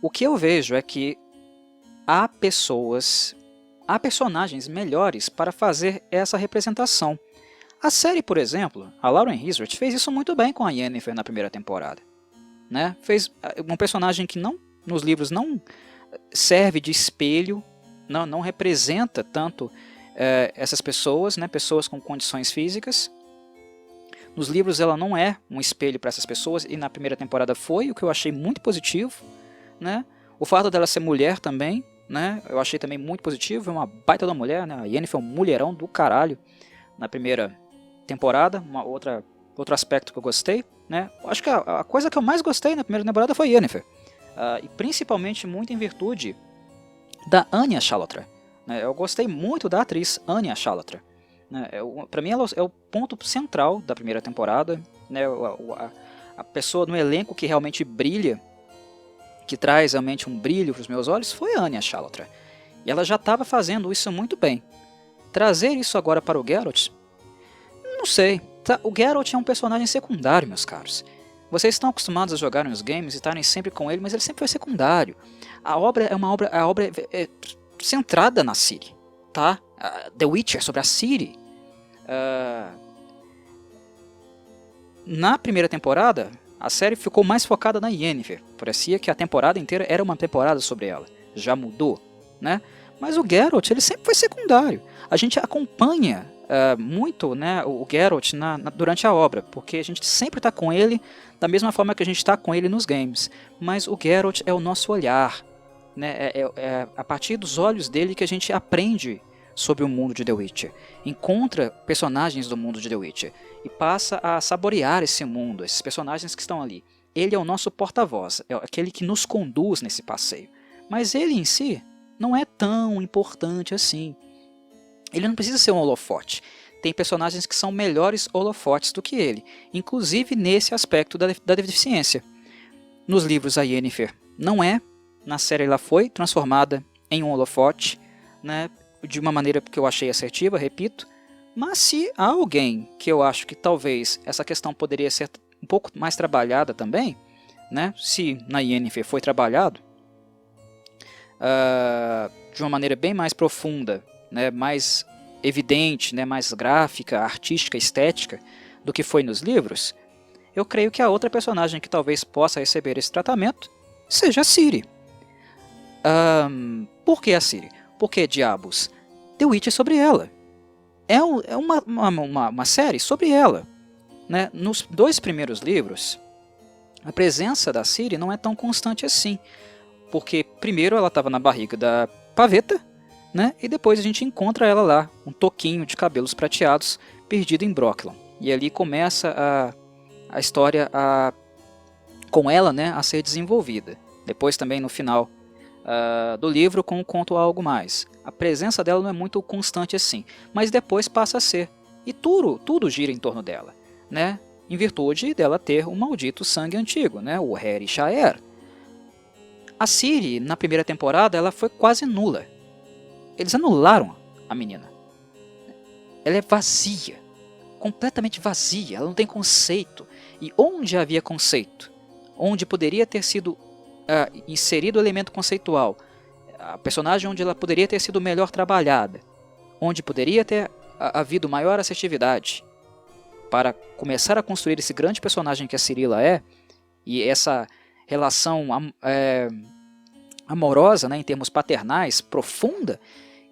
O que eu vejo é que há personagens melhores para fazer essa representação. A série, por exemplo, a Lauren Hisrich fez isso muito bem com a Yennefer na primeira temporada. Né? Fez um personagem que nos livros não serve de espelho, não representa tanto essas pessoas, né? Pessoas com condições físicas. Nos livros ela não é um espelho para essas pessoas, e na primeira temporada foi, o que eu achei muito positivo. Né? O fato dela ser mulher também, né? Eu achei também muito positivo, é uma baita da mulher, né? A Yennefer é um mulherão do caralho na primeira temporada, outro aspecto que eu gostei. Né? Acho que a coisa que eu mais gostei na primeira temporada foi Yennefer, e principalmente muito em virtude da Anya Chalotra. Né? Eu gostei muito da atriz Anya Chalotra. Né? Para mim ela é o ponto central da primeira temporada. Né? A pessoa no elenco que realmente brilha, que traz realmente um brilho para os meus olhos, foi a Anya Chalotra. E ela já estava fazendo isso muito bem. Trazer isso agora para o Geralt, não sei. O Geralt é um personagem secundário, meus caros. Vocês estão acostumados a jogar nos games e estarem sempre com ele, mas ele sempre foi secundário. A obra é centrada na Ciri, tá? The Witcher, sobre a Ciri. Na primeira temporada, a série ficou mais focada na Yennefer. Parecia que a temporada inteira era uma temporada sobre ela. Já mudou, né? Mas o Geralt, ele sempre foi secundário. A gente acompanha muito, né, o Geralt durante a obra, porque a gente sempre está com ele da mesma forma que a gente está com ele nos games. Mas o Geralt é o nosso olhar, né? É a partir dos olhos dele que a gente aprende sobre o mundo de The Witcher, encontra personagens do mundo de The Witcher e passa a saborear esse mundo, esses personagens que estão ali. Ele é o nosso porta-voz, é aquele que nos conduz nesse passeio. Mas ele em si não é tão importante assim. Ele não precisa ser um holofote. Tem personagens que são melhores holofotes do que ele, inclusive nesse aspecto da deficiência. Nos livros a Yennefer não é, na série ela foi transformada em um holofote, né, de uma maneira que eu achei assertiva, repito. Mas se há alguém que eu acho que talvez essa questão poderia ser um pouco mais trabalhada também, né, se na Yennefer foi trabalhado de uma maneira bem mais profunda, né, mais evidente, né, mais gráfica, artística, estética do que foi nos livros, eu creio que a outra personagem que talvez possa receber esse tratamento seja a Ciri. Por que a Ciri? Porque, diabos, The Witch é sobre ela. É uma série sobre ela. Né? Nos 2 primeiros livros, a presença da Ciri não é tão constante assim. Porque primeiro ela estava na barriga da Pavetta, né? E depois a gente encontra ela lá, um toquinho de cabelos prateados, perdido em Brokilon. E ali começa a história com ela, né, a ser desenvolvida. Depois também no final do livro com o conto Algo Mais. A presença dela não é muito constante assim, mas depois passa a ser. E tudo gira em torno dela, né? Em virtude dela ter um maldito sangue antigo, né? O Herishar. A Ciri, na primeira temporada, ela foi quase nula. Eles anularam a menina. Ela é vazia, completamente vazia, ela não tem conceito. E onde havia conceito, onde poderia ter sido inserido o elemento conceitual, a personagem onde ela poderia ter sido melhor trabalhada, onde poderia ter havido maior assertividade para começar a construir esse grande personagem que a Cirilla é, e essa relação amorosa, né, em termos paternais, profunda,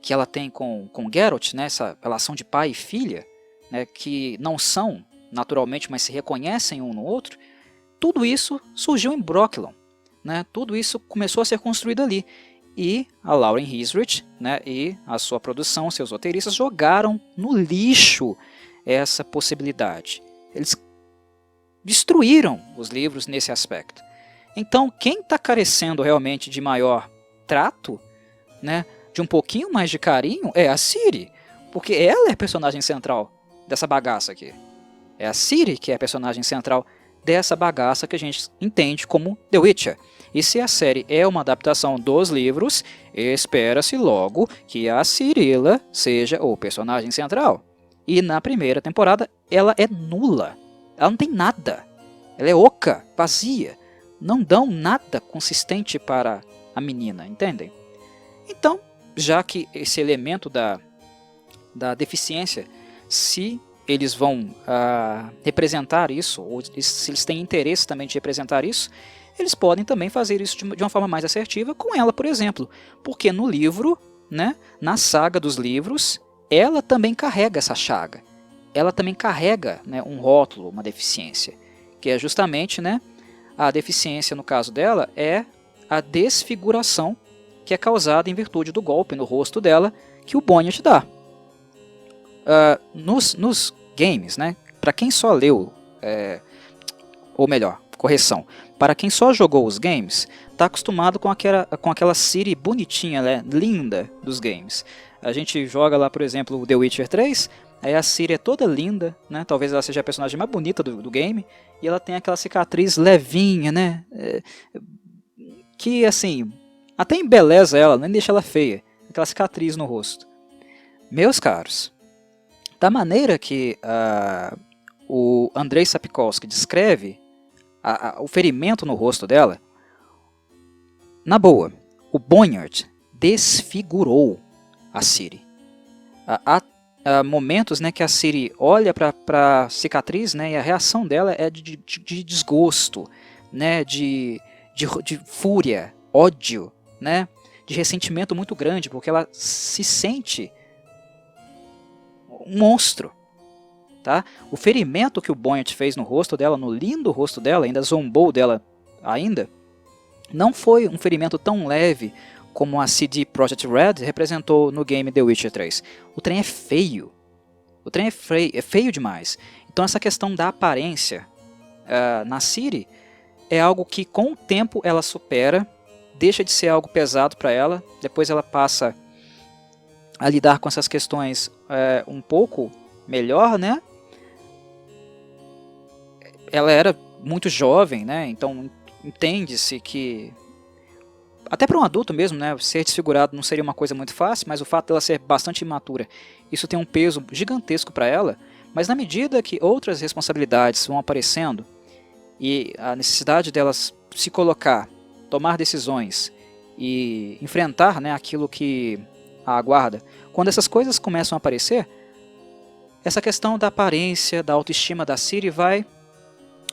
que ela tem com Geralt, né, essa relação de pai e filha, né, que não são naturalmente, mas se reconhecem um no outro, tudo isso surgiu em Brokilon. Né, tudo isso começou a ser construído ali. E a Lauren Hisrich, né, e a sua produção, seus roteiristas, jogaram no lixo essa possibilidade. Eles destruíram os livros nesse aspecto. Então, quem está carecendo realmente de maior trato, né, de um pouquinho mais de carinho, é a Ciri. Porque ela é a personagem central dessa bagaça aqui. É a Ciri que é a personagem central dessa bagaça que a gente entende como The Witcher. E se a série é uma adaptação dos livros, espera-se logo que a Cirilla seja o personagem central. E na primeira temporada ela é nula. Ela não tem nada. Ela é oca, vazia. Não dão nada consistente para a menina, entendem? Então, já que esse elemento da deficiência, se eles vão representar isso, ou se eles têm interesse também de representar isso, eles podem também fazer isso de uma forma mais assertiva com ela, por exemplo. Porque no livro, né, na saga dos livros, ela também carrega essa chaga. Ela também carrega, né, um rótulo, uma deficiência. Que é justamente, né, a deficiência, no caso dela, é a desfiguração que é causada em virtude do golpe no rosto dela que o Bonnet dá. Nos games, né, para quem só leu, ou melhor, correção, para quem só jogou os games, está acostumado com aquela Ciri bonitinha, né, linda dos games. A gente joga lá, por exemplo, o The Witcher 3, aí a Ciri é toda linda, né, talvez ela seja a personagem mais bonita do game, e ela tem aquela cicatriz levinha, né, que assim, até embeleza ela, nem deixa ela feia, aquela cicatriz no rosto. Meus caros, da maneira que o Andrei Sapkowski descreve o ferimento no rosto dela, na boa, o Bonnet desfigurou a Ciri. Há momentos, né, que a Ciri olha para a cicatriz, né, e a reação dela é de desgosto, né, de fúria, ódio, né, de ressentimento muito grande, porque ela se sente um monstro. Tá? O ferimento que o Bonnet fez no rosto dela, no lindo rosto dela, ainda zombou dela ainda, não foi um ferimento tão leve como a CD Projekt Red representou no game The Witcher 3. O trem é feio. O trem é feio demais. Então essa questão da aparência na Ciri é algo que com o tempo ela supera, deixa de ser algo pesado para ela, depois ela passa a lidar com essas questões um pouco melhor, né? Ela era muito jovem, né? Então entende-se que até para um adulto mesmo, né, ser desfigurado não seria uma coisa muito fácil, mas o fato dela ser bastante imatura, isso tem um peso gigantesco para ela, mas na medida que outras responsabilidades vão aparecendo e a necessidade delas se colocar, tomar decisões e enfrentar, né, aquilo que a aguarda, quando essas coisas começam a aparecer, essa questão da aparência, da autoestima da Ciri vai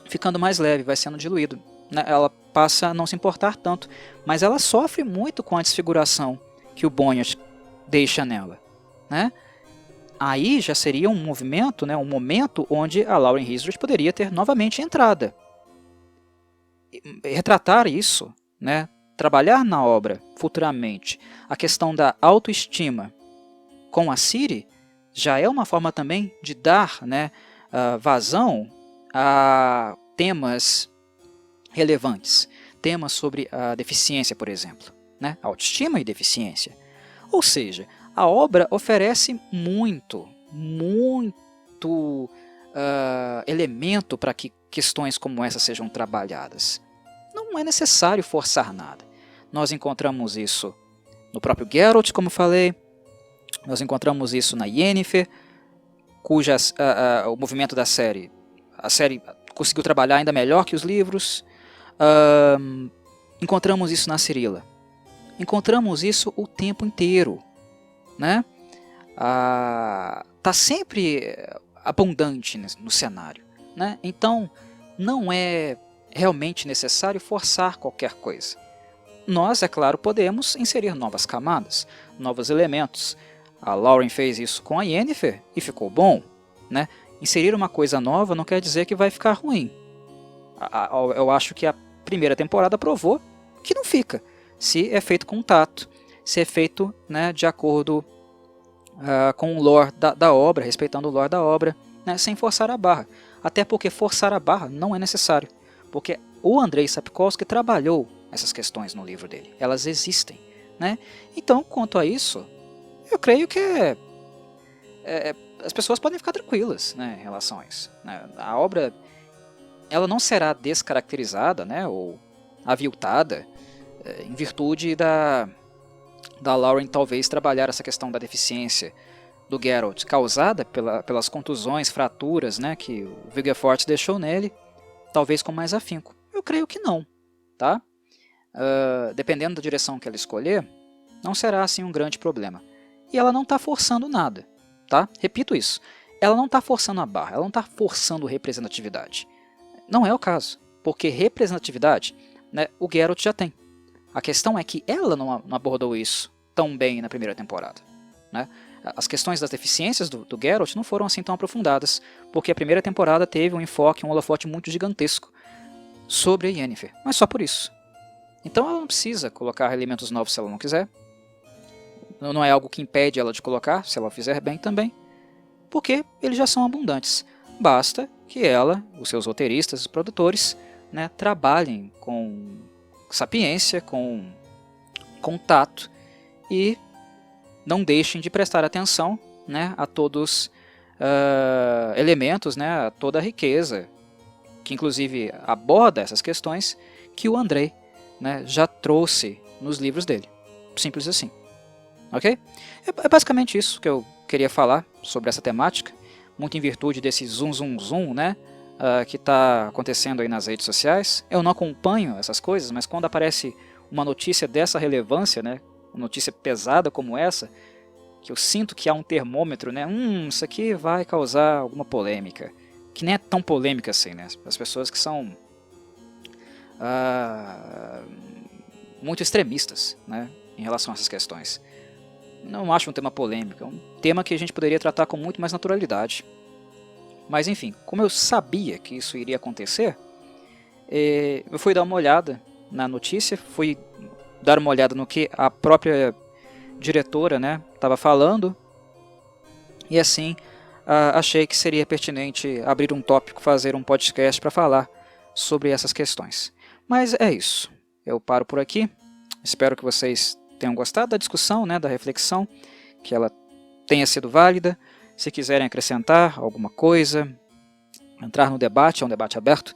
ficando mais leve, vai sendo diluído. Ela passa a não se importar tanto, mas ela sofre muito com a desfiguração que o Bonnet deixa nela, né? Aí já seria um movimento, né, um momento onde a Lauren Hissrich poderia ter novamente entrada. Retratar isso, né, trabalhar na obra futuramente a questão da autoestima com a Ciri já é uma forma também de dar, né, vazão a temas relevantes, temas sobre a deficiência, por exemplo, né? Autoestima e deficiência. Ou seja, a obra oferece muito elemento para que questões como essa sejam trabalhadas. Não é necessário forçar nada. Nós encontramos isso no próprio Geralt, como falei, nós encontramos isso na Yennefer, o movimento da série, a série conseguiu trabalhar ainda melhor que os livros. Encontramos isso na Cirilla. Encontramos isso o tempo inteiro, né? Tá sempre abundante no cenário, né? Então não é realmente necessário forçar qualquer coisa. Nós, é claro, podemos inserir novas camadas, novos elementos. A Lauren fez isso com a Yennefer e ficou bom, né? Inserir uma coisa nova não quer dizer que vai ficar ruim. Eu acho que a primeira temporada provou que não fica, se é feito com tato, se é feito, né, de acordo com o lore da obra, respeitando o lore da obra, né, sem forçar a barra. Até porque forçar a barra não é necessário, porque o Andrei Sapkowski trabalhou essas questões no livro dele, elas existem, né? Então, quanto a isso, eu creio que as pessoas podem ficar tranquilas, né, em relação a isso, né? A obra ela não será descaracterizada, né, ou aviltada em virtude da Lauren talvez trabalhar essa questão da deficiência do Geralt causada pelas contusões, fraturas, né, que o Vigefort deixou nele, talvez com mais afinco? Eu creio que não, tá? Dependendo da direção que ela escolher, não será assim um grande problema. E ela não está forçando nada, tá? Repito isso. Ela não está forçando a barra, ela não está forçando representatividade. Não é o caso, porque representatividade, né, o Geralt já tem. A questão é que ela não abordou isso tão bem na primeira temporada, né? As questões das deficiências do Geralt não foram assim tão aprofundadas, porque a primeira temporada teve um enfoque, um holofote muito gigantesco sobre a Yennefer, mas só por isso. Então ela não precisa colocar elementos novos se ela não quiser. Não é algo que impede ela de colocar, se ela fizer bem também, porque eles já são abundantes. Basta que ela, os seus roteiristas, os produtores, né, trabalhem com sapiência, com tato e não deixem de prestar atenção, né, a todos elementos, né, a toda a riqueza, que inclusive aborda essas questões que o Andrei, né, já trouxe nos livros dele. Simples assim. Ok? É basicamente isso que eu queria falar sobre essa temática, muito em virtude desse zoom, né, que está acontecendo aí nas redes sociais. Eu não acompanho essas coisas, mas quando aparece uma notícia dessa relevância, né, uma notícia pesada como essa, que eu sinto que há um termômetro, né, isso aqui vai causar alguma polêmica, que nem é tão polêmica assim, né, as pessoas que são muito extremistas, né, em relação a essas questões. Não acho um tema polêmico, é um tema que a gente poderia tratar com muito mais naturalidade. Mas enfim, como eu sabia que isso iria acontecer, eu fui dar uma olhada na notícia, fui dar uma olhada no que a própria diretora, né, estava falando, e assim achei que seria pertinente abrir um tópico, fazer um podcast para falar sobre essas questões. Mas é isso, eu paro por aqui, espero que vocês tenham gostado da discussão, né, da reflexão, que ela tenha sido válida. Se quiserem acrescentar alguma coisa, entrar no debate, é um debate aberto,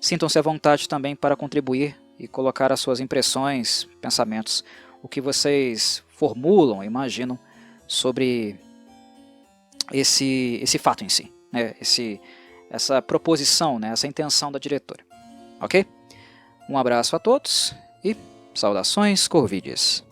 sintam-se à vontade também para contribuir e colocar as suas impressões, pensamentos, o que vocês formulam, imaginam sobre esse fato em si, né, essa proposição, né, essa intenção da diretora. Ok? Um abraço a todos e saudações corvídeas.